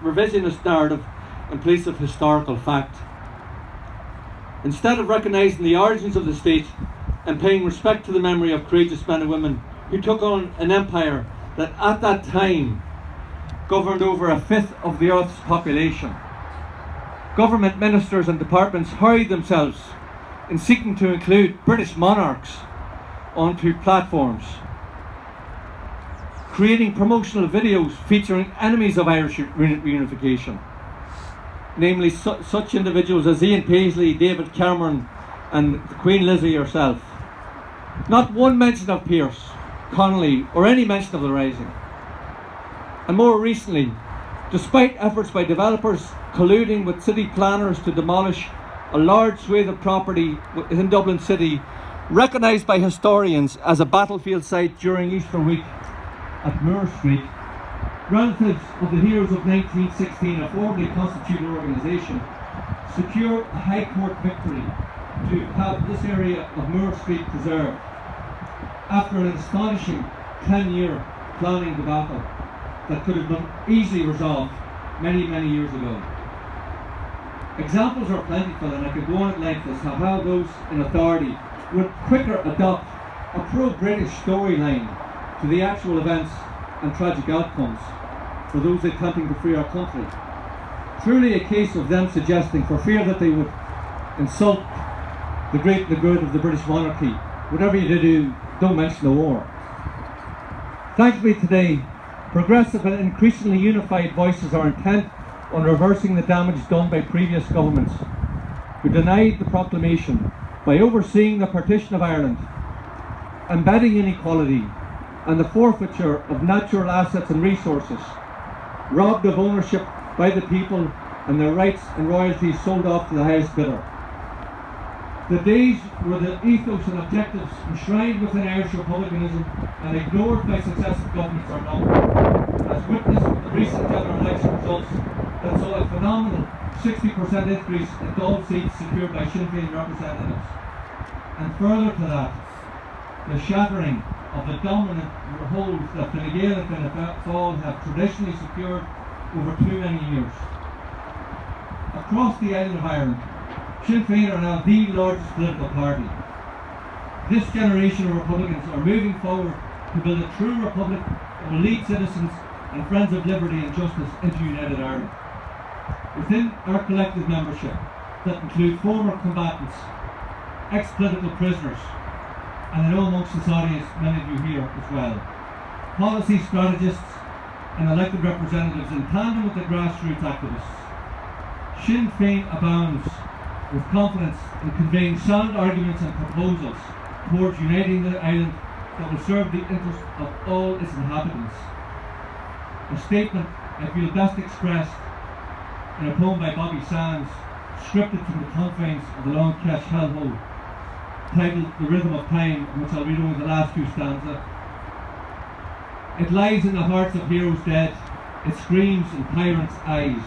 revisionist narrative in place of historical fact. Instead of recognising the origins of the state and paying respect to the memory of courageous men and women who took on an empire that at that time governed over a fifth of the Earth's population, government ministers and departments hurried themselves in seeking to include British monarchs onto platforms, creating promotional videos featuring enemies of Irish reunification, namely such individuals as Ian Paisley, David Cameron and Queen Lizzie herself. Not one mention of Pearse, Connolly or any mention of the Rising. And more recently, despite efforts by developers colluding with city planners to demolish a large swathe of property in Dublin City, recognised by historians as a battlefield site during Easter week at Moore Street, relatives of the heroes of 1916, a formally constituted organisation, secured a High Court victory to have this area of Moore Street preserved after an astonishing 10-year planning debacle that could have been easily resolved many, many years ago. Examples are plentiful, and I could go on at length as to how those in authority would quicker adopt a pro-British storyline to the actual events and tragic outcomes for those attempting to free our country. Truly a case of them suggesting, for fear that they would insult the great and the good of the British monarchy, whatever you do, don't mention the war. Thankfully today, progressive and increasingly unified voices are intent on reversing the damage done by previous governments who denied the proclamation by overseeing the partition of Ireland, embedding inequality and the forfeiture of natural assets and resources, robbed of ownership by the people and their rights and royalties sold off to the highest bidder. The days where the ethos and objectives enshrined within Irish republicanism and ignored by successive governments are numbered, as witnessed with the recent general election results that saw a phenomenal 60% increase in Dáil seats secured by Sinn Féin representatives. And further to that, the shattering of the dominant holds that Fine Gael and Fianna Fáil have traditionally secured over too many years. Across the island of Ireland, Sinn Féin are now the largest political party. This generation of Republicans are moving forward to build a true republic that will lead citizens and friends of liberty and justice into United Ireland. Within our collective membership, that include former combatants, ex-political prisoners, and I know amongst this audience many of you here as well, policy strategists and elected representatives in tandem with the grassroots activists, Sinn Féin abounds with confidence in conveying sound arguments and proposals towards uniting the island that will serve the interests of all its inhabitants. A statement I feel best expressed in a poem by Bobby Sands, scripted from the confines of the Long Kesh hellhole, titled The Rhythm of Time, in which I'll read only the last two stanzas. It lies in the hearts of heroes dead, it screams in tyrants' eyes.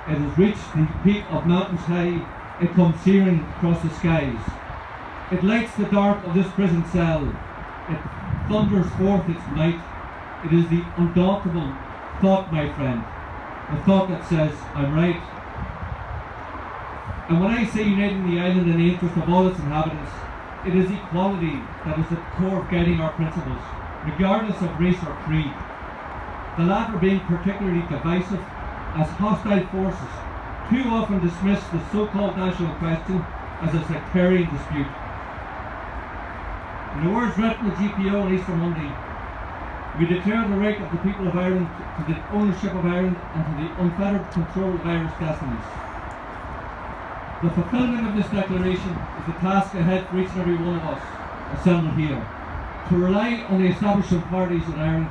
It has reached the peak of mountains high, it comes searing across the skies. It lights the dark of this prison cell, it thunders forth its might. It is the undauntable thought, my friend, the thought that says, I'm right. And when I say uniting the island in the interest of all its inhabitants, it is equality that is at the core of guiding our principles, regardless of race or creed. The latter being particularly divisive, as hostile forces too often dismiss the so-called national question as a sectarian dispute. In the words read from the GPO on Easter Monday, we declare the right of the people of Ireland to the ownership of Ireland and to the unfettered control of Irish destinies. The fulfilment of this declaration is the task ahead for each and every one of us assembled here. To rely on the establishment parties in Ireland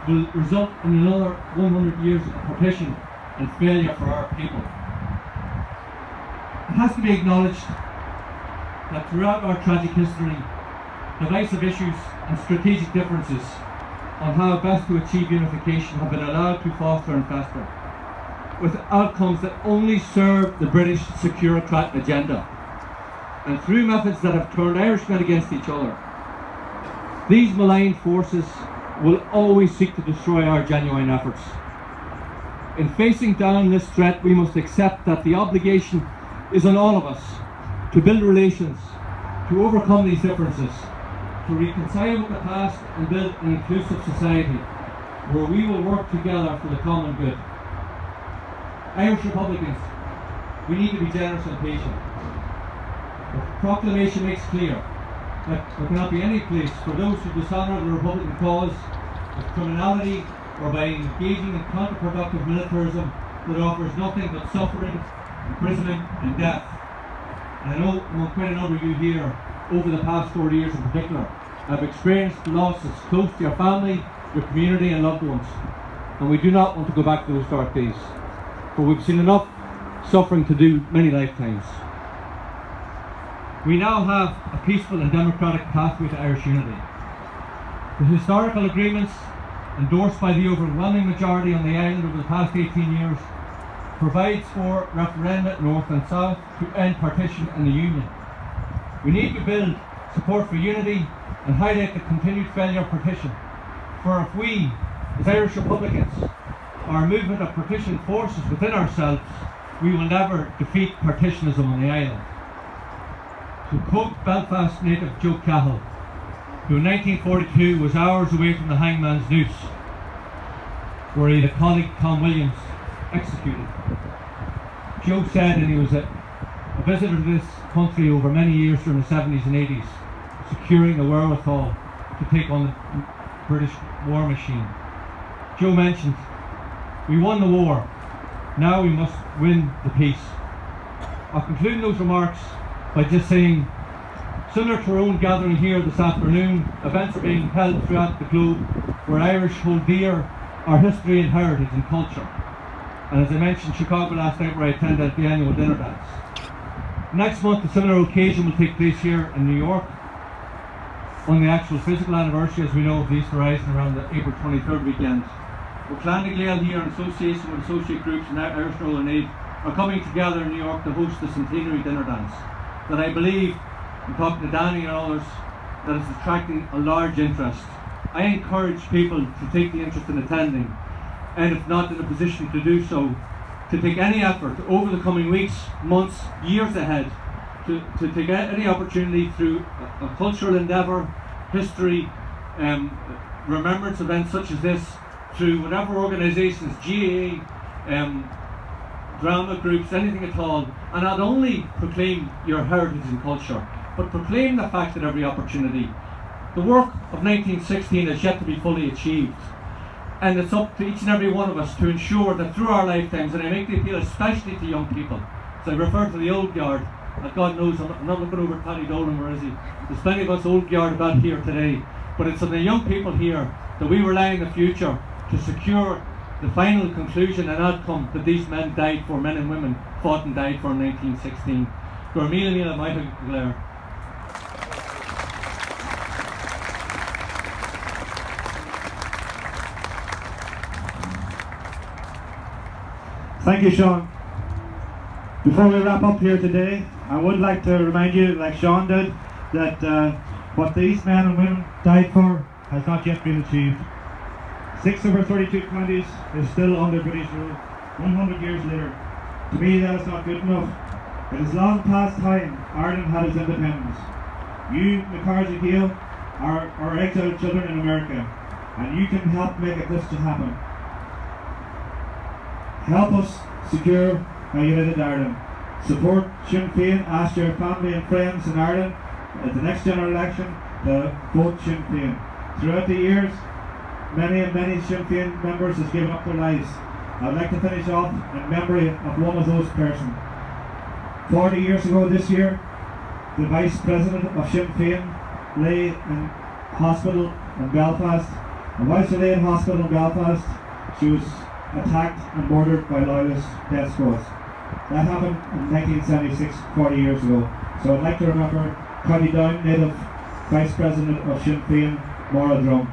will result in another 100 years of partition and failure for our people. It has to be acknowledged that throughout our tragic history, divisive issues and strategic differences on how best to achieve unification have been allowed to foster and fester, with outcomes that only serve the British securocrat agenda, and through methods that have turned Irishmen against each other. These malign forces will always seek to destroy our genuine efforts. In facing down this threat, we must accept that the obligation is on all of us to build relations, to overcome these differences, to reconcile with the past and build an inclusive society where we will work together for the common good. Irish Republicans, we need to be generous and patient. The proclamation makes clear that there cannot be any place for those who dishonour the Republican cause with criminality or by engaging in counterproductive militarism that offers nothing but suffering, imprisonment and death. And I know among quite a number of you here, over the past 4 years in particular, have experienced losses close to your family, your community and loved ones. And we do not want to go back to those dark days, for we've seen enough suffering to do many lifetimes. We now have a peaceful and democratic pathway to Irish unity. The historical agreements endorsed by the overwhelming majority on the island over the past 18 years provides for referenda north and south to end partition and the union. We need to build support for unity and highlight the continued failure of partition. For if we, as Irish Republicans, are a movement of partition forces within ourselves, we will never defeat partitionism on the island. To quote Belfast native Joe Cahill, who in 1942 was hours away from the hangman's noose, where he had a colleague, Tom Williams, executed. Joe said, and he was a visitor to this country over many years during the 70s and 80s, securing the wherewithal to take on the British war machine. Joe mentioned, we won the war, now we must win the peace. I'll conclude those remarks by just saying, similar to our own gathering here this afternoon, events are being held throughout the globe where Irish hold dear our history and heritage and culture. And as I mentioned, Chicago last night, where I attended the annual dinner dance. Next month, a similar occasion will take place here in New York on the actual physical anniversary, as we know, of the Easter Rising around the April 23rd weekend. Clan Gael here, in association with associate groups and Irish Northern Aid, are coming together in New York to host the centenary dinner dance that I believe, in talking to Danny and others, that is attracting a large interest. I encourage people to take the interest in attending, and if not in a position to do so, to take any effort over the coming weeks, months, years ahead, to take any opportunity through a cultural endeavour, history, remembrance events such as this, through whatever organisations, GAA, drama groups, anything at all, and not only proclaim your heritage and culture, but proclaim the fact that every opportunity. The work of 1916 is yet to be fully achieved, and it's up to each and every one of us to ensure that through our lifetimes, and I make the appeal especially to young people, as I refer to the old guard, and God knows I'm not looking over at Paddy Dolan, where is he? There's plenty of us old guard about here today, but it's on the young people here that we rely in the future to secure the final conclusion and outcome that these men died for, men and women fought and died for in 1916. Thank you, Sean. Before we wrap up here today, I would like to remind you, like Sean did, that what these men and women died for has not yet been achieved. 6 of our 32 counties is still under British rule, 100 years later. To me, that is not good enough. It is long past time Ireland had its independence. You, McCarthy Gale, are our exiled children in America, and you can help make this to happen. Help us secure a united Ireland. Support Sinn Féin. Ask your family and friends in Ireland at the next general election to vote Sinn Féin. Throughout the years, many Sinn Féin members have given up their lives. I'd like to finish off in memory of one of those persons. 40 years ago this year, the Vice President of Sinn Féin lay in hospital in Belfast, and whilst she lay in hospital in Belfast, she was attacked and murdered by loyalist death squads. That happened in 1976, 40 years ago. So I'd like to remember County Down native Vice President of Sinn Féin, Maura Drum.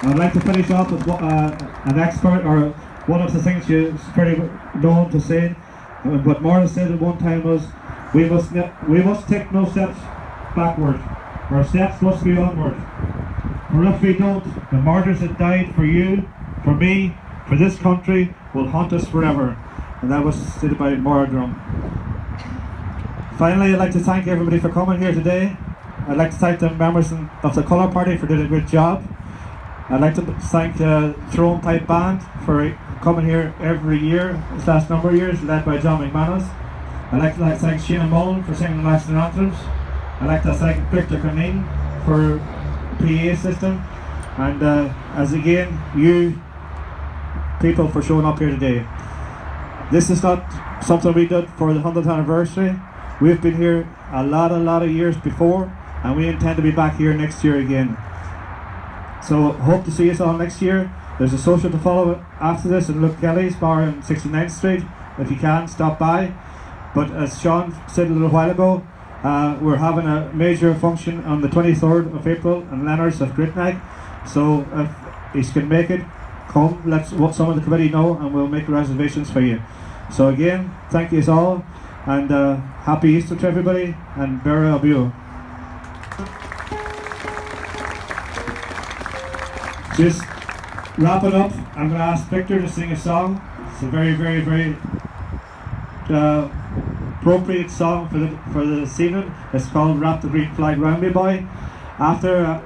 I'd like to finish off with an expert, or one of the things she's pretty known to say. What Maura said at one time was, we must take no steps backward. Our steps must be onward. For if we don't, the martyrs that died for you, for me, for this country, will haunt us forever. And that was stated by Maura Drum. Finally, I'd like to thank everybody for coming here today. I'd like to thank the members of the Colour Party for doing a good job. I'd like to thank the Throne Pipe Band for coming here every year, this last number of years, led by John McManus. I'd like to thank Sheena Mullen for singing the national anthems. I'd like to thank Victor Cunning for PA system, and as again, you people for showing up here today. This is not something we did for the 100th anniversary. We've been here a lot of years before, and we intend to be back here next year again. So hope to see us all next year. There's a social to follow after this in Luke Kelly's bar on 69th Street. If you can, stop by. But as Sean said a little while ago, we're having a major function on the 23rd of April in Leonard's of Gritnag. So if you can make it, come, let some of the committee know and we'll make reservations for you. So again, thank you all, and happy Easter to everybody, and Bera Abiu. Just wrapping up, I'm going to ask Victor to sing a song. It's a very appropriate song for this evening. It's called Wrap the Green Flag Round Me Boy. After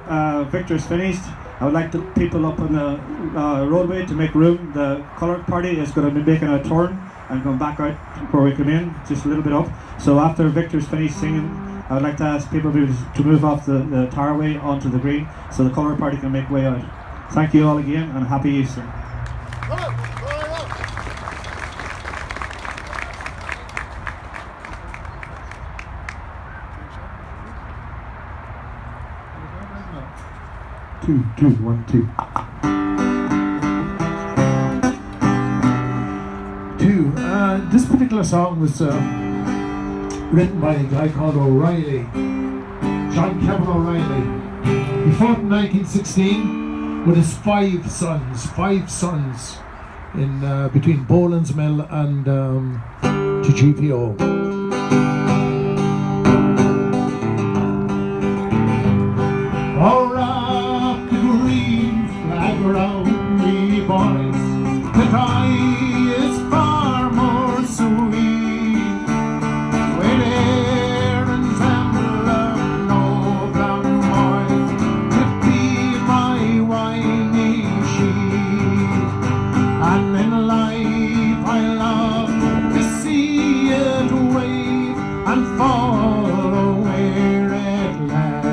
Victor's finished, I would like the people up on the roadway to make room. The Colour Party is going to be making a turn and going back out where we come in, just a little bit up. So after Victor's finished singing, I would like to ask people to move off the tarway onto the green so the Colour Party can make way out. Thank you all again, and happy Easter. Two, 1, 2. This particular song was written by a guy called O'Reilly, John Kevin O'Reilly. He fought in 1916 with his five sons in between Boland's Mill and to GPO. Around me, boys, the cry is far more sweet. When Aaron's emblem, no brown boys, to be my whining sheep. And in life I love to see it wave and follow where it led.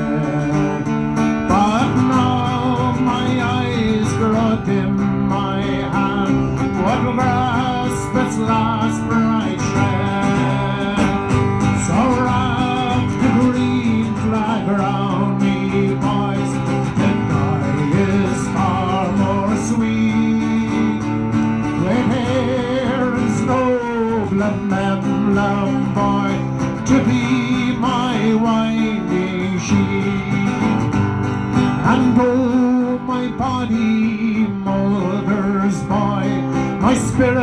But now my eyes grow dim, my hand what grasp its last bright shred. So wrap the green flag around me, boys, the night is far more sweet. When Aaron's noble emblem, boy, to be my winding sheet. And though my body moulders, boy, my spirit